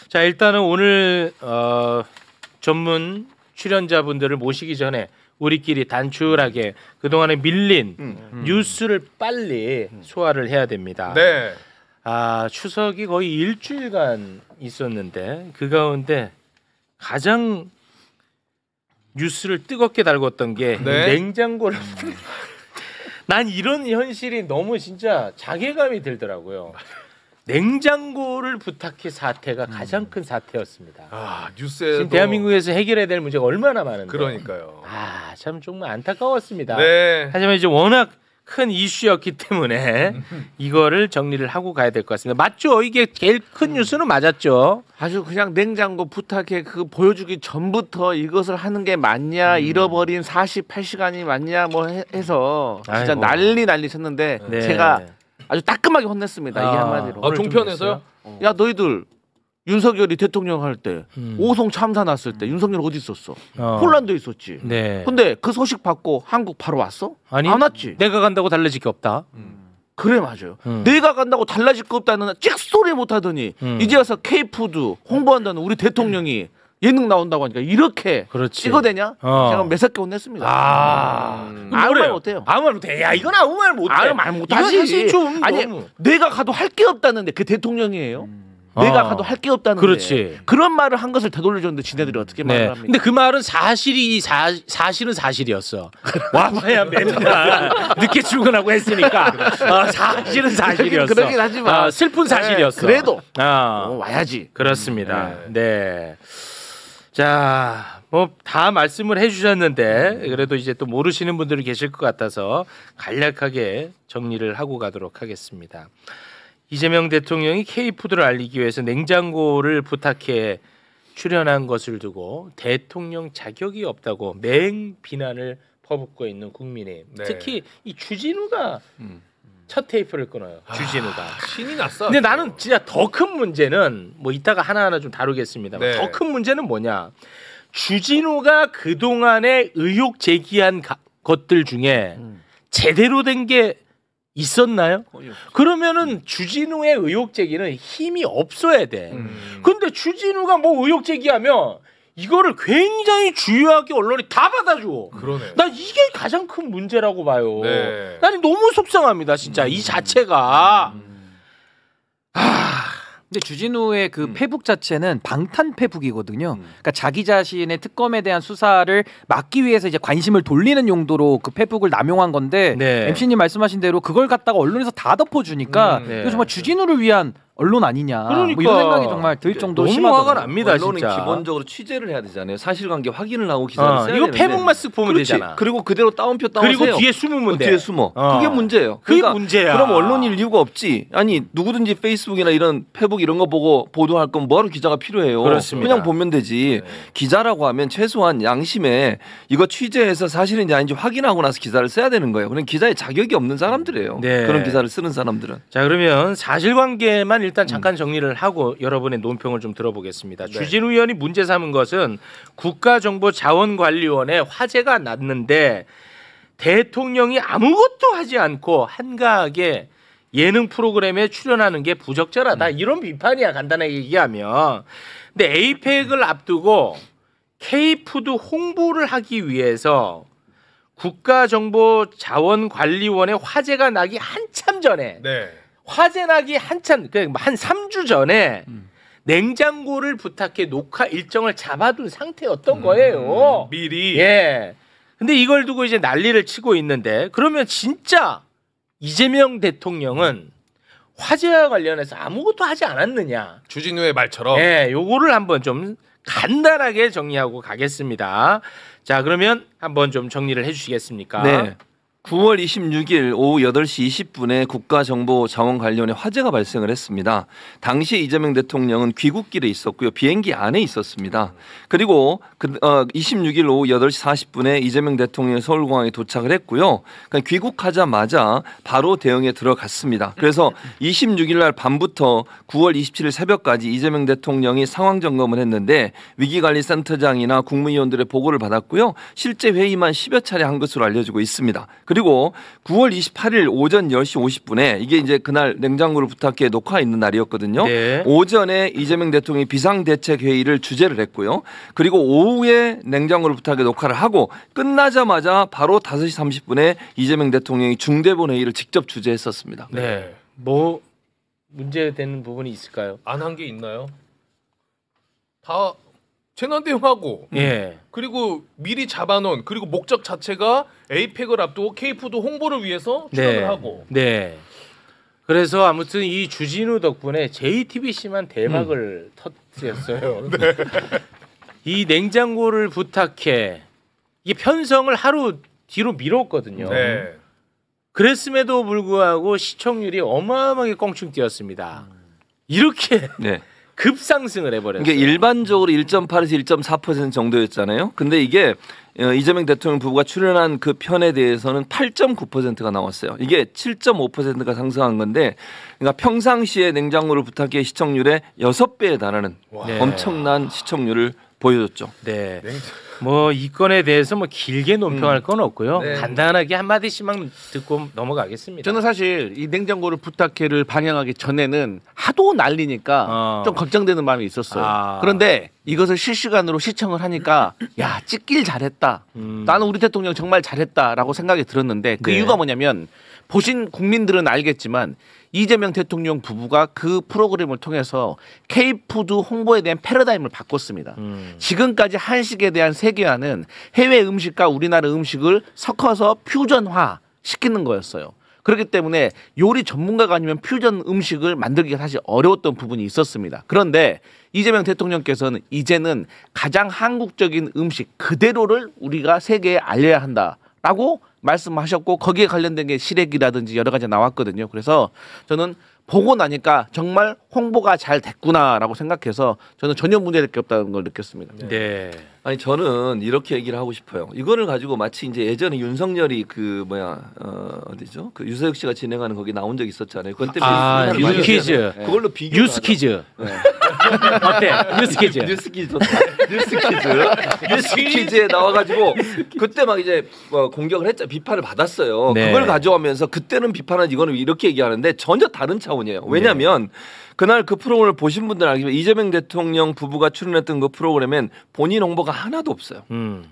자, 일단은 오늘 전문 출연자분들을 모시기 전에 우리끼리 단출하게 그동안에 밀린 뉴스를 빨리 소화를 해야 됩니다. 네. 추석이 거의 일주일간 있었는데 그 가운데 가장 뉴스를 뜨겁게 달궜던 게 네. 냉장고를 난 이런 현실이 너무 진짜 자괴감이 들더라고요. 냉장고를 부탁해 사태가 가장 큰 사태였습니다. 뉴스에 지금 대한민국에서 해결해야 될 문제가 얼마나 많은데. 그러니까요. 참 정말 안타까웠습니다. 네. 하지만 이제 워낙 큰 이슈였기 때문에 이거를 정리를 하고 가야 될 것 같습니다. 맞죠? 이게 제일 큰 뉴스는 맞았죠. 아주 그냥 냉장고 부탁해 그 보여주기 전부터 이것을 하는 게 맞냐, 잃어버린 48시간이 맞냐 뭐 해서 진짜 아이고. 난리 쳤는데 네. 제가 아주 따끔하게 혼냈습니다. 이게 한마디로. 종편에서요? 야 너희들 윤석열이 대통령 할 때 오송 참사 났을 때 윤석열 어디 있었어? 폴란드에 있었지. 네. 근데 그 소식 받고 한국 바로 왔어? 아니, 안 왔지. 내가 간다고 달라질 게 없다. 그래 맞아요. 내가 간다고 달라질 거 없다는 찍소리 못하더니 이제 와서 K푸드 홍보한다는 우리 대통령이 예능 나온다고 하니까 이렇게 그렇지. 찍어대냐? 제가 매섭게 혼냈습니다. 아무 말 못해요. 아무 말 못해. 야 이건 아무 말 못해. 아무 말 못하지. 이건 사실 좀 아니 너무. 내가 가도 할 게 없다는데 그 대통령이에요. 내가 가도 할 게 없다는데 그렇지. 그런 말을 한 것을 되돌려줬는데 지네들이 어떻게 말을 합니까? 근데 그 말은 사실은 사실이었어. 와봐야 맨날 늦게 출근하고 했으니까 사실은 사실이었어. 그러긴 하지만 슬픈 사실이었어. 그래도 와야지. 그렇습니다. 네. 자, 뭐 다 말씀을 해주셨는데 그래도 이제 또 모르시는 분들이 계실 것 같아서 간략하게 정리를 하고 가도록 하겠습니다. 이재명 대통령이 K푸드를 알리기 위해서 냉장고를 부탁해 출연한 것을 두고 대통령 자격이 없다고 맹 비난을 퍼붓고 있는 국민의힘. 네. 특히 이 주진우가 첫 테이프를 끊어요. 주진우가. 신이 났어. 근데 나는 진짜 더 큰 문제는 뭐 이따가 하나하나 좀 다루겠습니다. 네. 더 큰 문제는 뭐냐? 주진우가 그동안에 의혹 제기한 것들 중에 제대로 된 게 있었나요? 그러면은 주진우의 의혹 제기는 힘이 없어야 돼. 근데 주진우가 뭐 의혹 제기하면 이거를 굉장히 주요하게 언론이 다 받아줘. 그러네. 난 이게 가장 큰 문제라고 봐요. 네. 나는 너무 속상합니다, 진짜 이 자체가. 근데 주진우의 그 페북 자체는 방탄 페북이거든요. 그러니까 자기 자신의 특검에 대한 수사를 막기 위해서 이제 관심을 돌리는 용도로 그 페북을 남용한 건데 네. MC님 말씀하신 대로 그걸 갖다가 언론에서 다 덮어주니까 네. 이거 정말 주진우를 위한 언론 아니냐. 그러니까. 뭐 이런 생각이 정말 들 정도로 너무 심하더라고요. 화가 납니다, 언론은 진짜. 기본적으로 취재를 해야 되잖아요. 사실관계 확인을 하고 기사를 써야 이거 되는데. 페북만 쓱 보면 그렇지. 되잖아. 그리고 그대로 따옴표 따오세요. 그리고 뒤에 숨으면 돼. 뒤에 숨어. 그게 문제예요. 그게 그러니까 문제야. 그럼 언론일 이유가 없지. 아니 누구든지 페이스북이나 이런 페북 이런 거 보고 보도할 건 뭐하러 기자가 필요해요. 그렇습니다. 그냥 보면 되지. 기자라고 하면 최소한 양심에 이거 취재해서 사실인지 아닌지 확인하고 나서 기사를 써야 되는 거예요. 그럼 기자의 자격이 없는 사람들이에요. 네. 그런 기사를 쓰는 사람들은. 자, 그러면 사실관계만 일단 잠깐 정리를 하고 여러분의 논평을 좀 들어보겠습니다. 주진우 의원이 문제 삼은 것은 국가정보자원관리원에 화제가 났는데 대통령이 아무것도 하지 않고 한가하게 예능 프로그램에 출연하는 게 부적절하다. 이런 비판이야, 간단하게 얘기하면. 근데 에이펙을 앞두고 K푸드 홍보를 하기 위해서 국가정보자원관리원에 화제가 나기 한참 전에 네. 화재 나기 한참 한 3주 전에 냉장고를 부탁해 녹화 일정을 잡아둔 상태였던 거예요. 미리. 예. 근데 이걸 두고 이제 난리를 치고 있는데 그러면 진짜 이재명 대통령은 화재와 관련해서 아무것도 하지 않았느냐? 주진우의 말처럼. 예, 요거를 한번 좀 간단하게 정리하고 가겠습니다. 자, 그러면 한번 좀 정리를 해주시겠습니까? 네. 9월 26일 오후 8시 20분에 국가정보자원관리원에 화재가 발생을 했습니다. 당시 이재명 대통령은 귀국길에 있었고요. 비행기 안에 있었습니다. 그리고 26일 오후 8시 40분에 이재명 대통령이 서울공항에 도착을 했고요. 그러니까 귀국하자마자 바로 대응에 들어갔습니다. 그래서 26일 날 밤부터 9월 27일 새벽까지 이재명 대통령이 상황 점검을 했는데 위기관리센터장이나 국무위원들의 보고를 받았고요. 실제 회의만 10여 차례 한 것으로 알려지고 있습니다. 그리고 그리고 9월 28일 오전 10시 50분에 이게 이제 그날 냉장고를 부탁해 녹화 있는 날이었거든요. 네. 오전에 이재명 대통령이 비상대책회의를 주재를 했고요. 그리고 오후에 냉장고를 부탁해 녹화를 하고 끝나자마자 바로 5시 30분에 이재명 대통령이 중대본 회의를 직접 주재했었습니다. 네. 뭐 문제되는 부분이 있을까요? 안 한 게 있나요? 다 재난 대응하고 예. 그리고 미리 잡아놓은 그리고 목적 자체가 에이펙을 앞두고 K푸드 홍보를 위해서 출연을 하고 네. 그래서 아무튼 이 주진우 덕분에 JTBC만 대박을 터뜨렸어요. 네. 이 냉장고를 부탁해 이게 편성을 하루 뒤로 미뤘거든요. 네. 그랬음에도 불구하고 시청률이 어마어마하게 껑충 뛰었습니다. 이렇게 네. 급상승을 해버렸어요. 이게 일반적으로 1.8에서 1.4% 정도였잖아요. 근데 이게 이재명 대통령 부부가 출연한 그 편에 대해서는 8.9%가 나왔어요. 이게 7.5%가 상승한 건데, 그러니까 평상시에 냉장고를 부탁해 시청률의 6배에 달하는 네. 엄청난 시청률을 보여줬죠. 네. 뭐 이 건에 대해서 뭐 길게 논평할 건 없고요. 네. 간단하게 한 마디씩만 듣고 넘어가겠습니다. 저는 사실 이 냉장고를 부탁해를 방영하기 전에는 하도 난리니까 좀 걱정되는 마음이 있었어요. 그런데 이것을 실시간으로 시청을 하니까 야 찍길 잘했다. 나는 우리 대통령 정말 잘했다라고 생각이 들었는데 그 네. 이유가 뭐냐면 보신 국민들은 알겠지만 이재명 대통령 부부가 그 프로그램을 통해서 K푸드 홍보에 대한 패러다임을 바꿨습니다. 지금까지 한식에 대한 세계화는 해외 음식과 우리나라 음식을 섞어서 퓨전화 시키는 거였어요. 그렇기 때문에 요리 전문가가 아니면 퓨전 음식을 만들기가 사실 어려웠던 부분이 있었습니다. 그런데 이재명 대통령께서는 이제는 가장 한국적인 음식 그대로를 우리가 세계에 알려야 한다라고 말씀하셨고 거기에 관련된 게 시래기라든지 여러 가지 나왔거든요. 그래서 저는 보고 나니까 정말 홍보가 잘 됐구나라고 생각해서 저는 전혀 문제될 게 없다는 걸 느꼈습니다. 네. 아니 저는 이렇게 얘기를 하고 싶어요. 이거를 가지고 마치 이제 예전에 윤석열이 그 어디죠? 그 유서혁 씨가 진행하는 거기 나온 적 있었잖아요. 그것 때문에 뉴스 퀴즈. 그걸로 비교. 뉴스 퀴즈. 어때? 뉴스 퀴즈. 뉴스 퀴즈 좋다. 뉴스 퀴즈에 나와가지고 그때 막 이제 공격을 했죠. 비판을 받았어요. 네. 그걸 가져오면서 그때는 비판은 이거는 이렇게 얘기하는데 전혀 다른 차원이에요. 왜냐하면 그날 그 프로그램을 보신 분들은 알겠지만 이재명 대통령 부부가 출연했던 그 프로그램엔 본인 홍보가 하나도 없어요.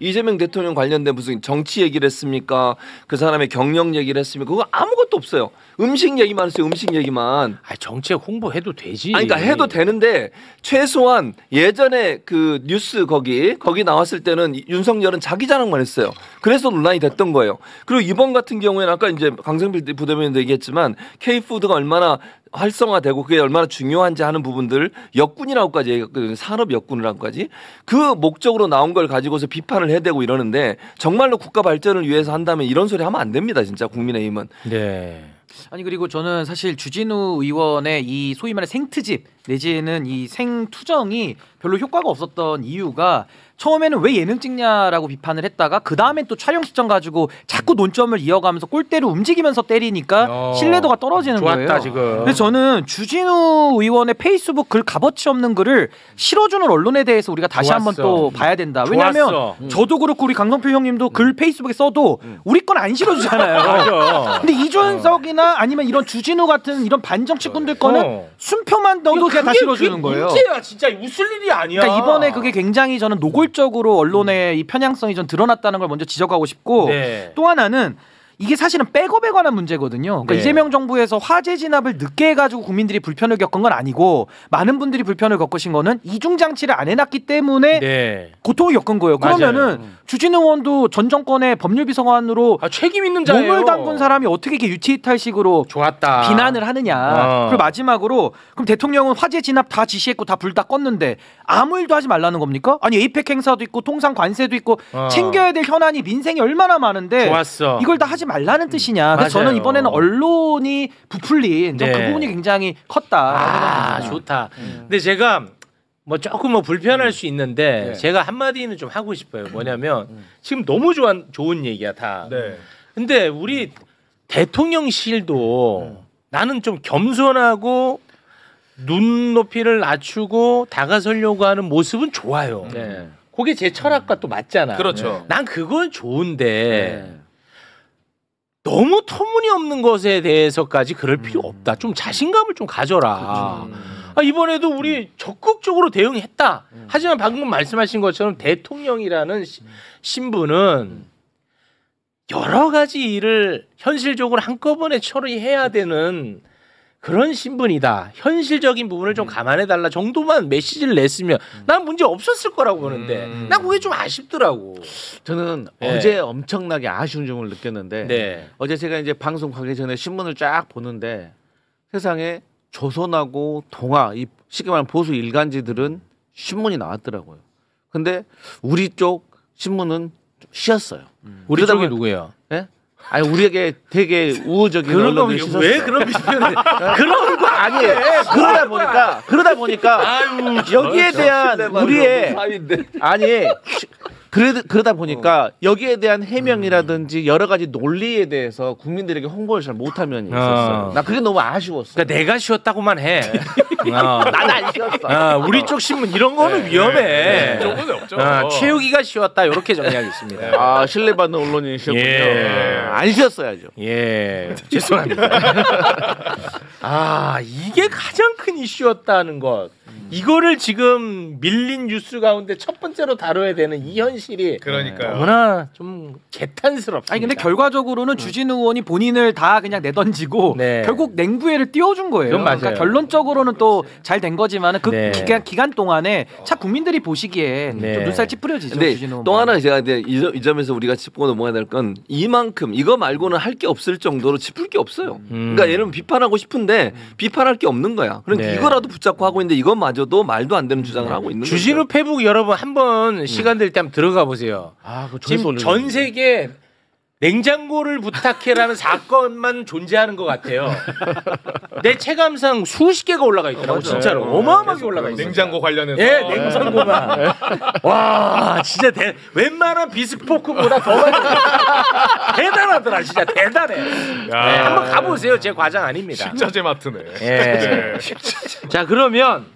이재명 대통령 관련된 무슨 정치 얘기를 했습니까? 그 사람의 경력 얘기를 했습니까? 그거 아무것도 없어요. 음식 얘기만 했어요. 음식 얘기만. 아, 정책 홍보해도 되지. 아니, 그러니까 해도 되는데 최소한 예전에 그 뉴스 거기 나왔을 때는 윤석열은 자기 자랑만 했어요. 그래서 논란이 됐던 거예요. 그리고 이번 같은 경우에는 아까 이제 강성필 부대변인도 얘기했지만 K푸드가 얼마나 활성화되고 그게 얼마나 중요한지 하는 부분들 역군이라고까지 얘기했거든요. 산업 역군이라고까지 그 목적으로 나온 걸 가지고서 비판을 해대고 이러는데 정말로 국가 발전을 위해서 한다면 이런 소리 하면 안 됩니다. 진짜 국민의힘은. 네. 아니 그리고 저는 사실 주진우 의원의 이 소위 말해 생트집 내지는 이 생투정이 별로 효과가 없었던 이유가 처음에는 왜 예능 찍냐라고 비판을 했다가 그 다음에 또 촬영 시점 가지고 자꾸 논점을 이어가면서 골대로 움직이면서 때리니까 신뢰도가 떨어지는 좋았다, 거예요. 지금. 근데 저는 주진우 의원의 페이스북 글 값어치 없는 글을 실어주는 언론에 대해서 우리가 다시 좋았어. 한번 또 봐야 된다. 왜냐하면 좋았어. 저도 그렇고 우리 강성필 형님도 글 페이스북에 써도 우리 건 안 실어주잖아요. 맞아. 근데 이준석이나 아니면 이런 주진우 같은 이런 반정치꾼들 거는 순표만 넣어도 그냥 다 실어주는 거예요. 문제야, 진짜 웃을 일이 아니야. 그러니까 이번에 그게 굉장히 저는 노골적으로 언론의 이 편향성이 좀 드러났다는 걸 먼저 지적하고 싶고 네. 또 하나는 이게 사실은 백업에 관한 문제거든요. 그러니까 네. 이재명 정부에서 화재 진압을 늦게 해가지고 국민들이 불편을 겪은 건 아니고 많은 분들이 불편을 겪으신 거는 이중 장치를 안 해놨기 때문에 네. 고통을 겪은 거예요. 그러면은 주진우 의원도 전 정권의 법률비서관으로 책임 있는 자예요. 몸을 담근 사람이 어떻게 이렇게 유치이탈식으로 좋았다. 비난을 하느냐. 그리고 마지막으로 그럼 대통령은 화재 진압 다 지시했고 다 불 다 껐는데 아무 일도 하지 말라는 겁니까? 아니 에이펙 행사도 있고 통상 관세도 있고 챙겨야 될 현안이 민생이 얼마나 많은데 좋았어. 이걸 다 하지 말라는 뜻이냐. 그래서 맞아요. 저는 이번에는 언론이 부풀린 그 부분이 굉장히 컸다. 좋다. 근데 제가 뭐 조금 뭐 불편할 수 있는데 제가 한마디는 좀 하고 싶어요. 뭐냐면 지금 너무 좋은 얘기야 다. 네. 근데 우리 대통령실도 나는 좀 겸손하고 눈높이를 낮추고 다가서려고 하는 모습은 좋아요. 그게 제 철학과 또 맞잖아. 그렇죠. 난 그건 좋은데 너무 터무니없는 것에 대해서까지 그럴 필요 없다. 좀 자신감을 좀 가져라. 이번에도 우리 적극적으로 대응했다. 하지만 방금 말씀하신 것처럼 대통령이라는 신분은 여러 가지 일을 현실적으로 한꺼번에 처리해야 되는 그런 신분이다. 현실적인 부분을 좀 감안해달라 정도만 메시지를 냈으면 난 문제 없었을 거라고 보는데 난 그게 좀 아쉽더라고. 저는 네. 어제 엄청나게 아쉬운 점을 느꼈는데 네. 어제 제가 이제 방송 가기 전에 신문을 쫙 보는데 세상에 조선하고 동아 이 쉽게 말하면 보수 일간지들은 신문이 나왔더라고요. 근데 우리 쪽 신문은 좀 쉬었어요. 우리 그러다 쪽이 보니- 누구예요? 예? 아니 우리에게 되게 우호적인 그런 거 언론들이 쉬었어요. 왜 그런 비슷한 그런 거 아니에요. 그러다 보니까 여기에 대한 우리의 사위인데. 아니 그러다 보니까 여기에 대한 해명이라든지 여러 가지 논리에 대해서 국민들에게 홍보를 잘 못하면 있었어요. 나 그게 너무 아쉬웠어. 그러니까 내가 쉬었다고만 해. 나는 안 쉬었어. 우리 쪽 신문 이런 거는 위험해. 조건이 없죠. 최욱이가 쉬었다 이렇게 정리하겠습니다. 아 신뢰받는 언론이 쉬었군요. 예. 안 쉬었어야죠. 예, 죄송합니다. 이게 가장 큰 이슈였다는 것. 이거를 지금 밀린 뉴스 가운데 첫 번째로 다뤄야 되는 이 현실이 그러니까요. 너무나 좀 개탄스럽습니다. 아니 근데 결과적으로는 주진우 의원이 본인을 다 그냥 내던지고 네. 결국 냉부회를 띄워준 거예요. 그건 맞아요. 그러니까 결론적으로는 또 잘 된 거지만은 그 네. 기간 동안에 참 국민들이 보시기엔 네. 좀 눈살 찌푸려지죠. 근데 주진우 의원. 또 하나 제가 이 점에서 우리가 짚고 넘어가야 될 건 이만큼 이거 말고는 할 게 없을 정도로 짚을 게 없어요. 그러니까 예를 들면 비판하고 싶은데 비판할 게 없는 거야. 그러니까 네. 이거라도 붙잡고 하고 있는데 이것마저도 말도 안 되는 주장을 하고 있는 거죠. 주진우 페북 여러분 한번 시간 될 때 한번 들어가 보세요. 아, 지금 전 세계 냉장고를 부탁해라는 사건만 존재하는 것 같아요. 내 체감상 수십 개가 올라가 있더라고. 진짜로 어마어마하게 올라가 있어요. 냉장고 관련해서. 예, 냉장고만. 와, 진짜 웬만한 비스포크보다 더 많이 대단하더라, 진짜 대단해. 네, 한번 가보세요. 제 과장 아닙니다. 식자재 마트네. 예. 자, 그러면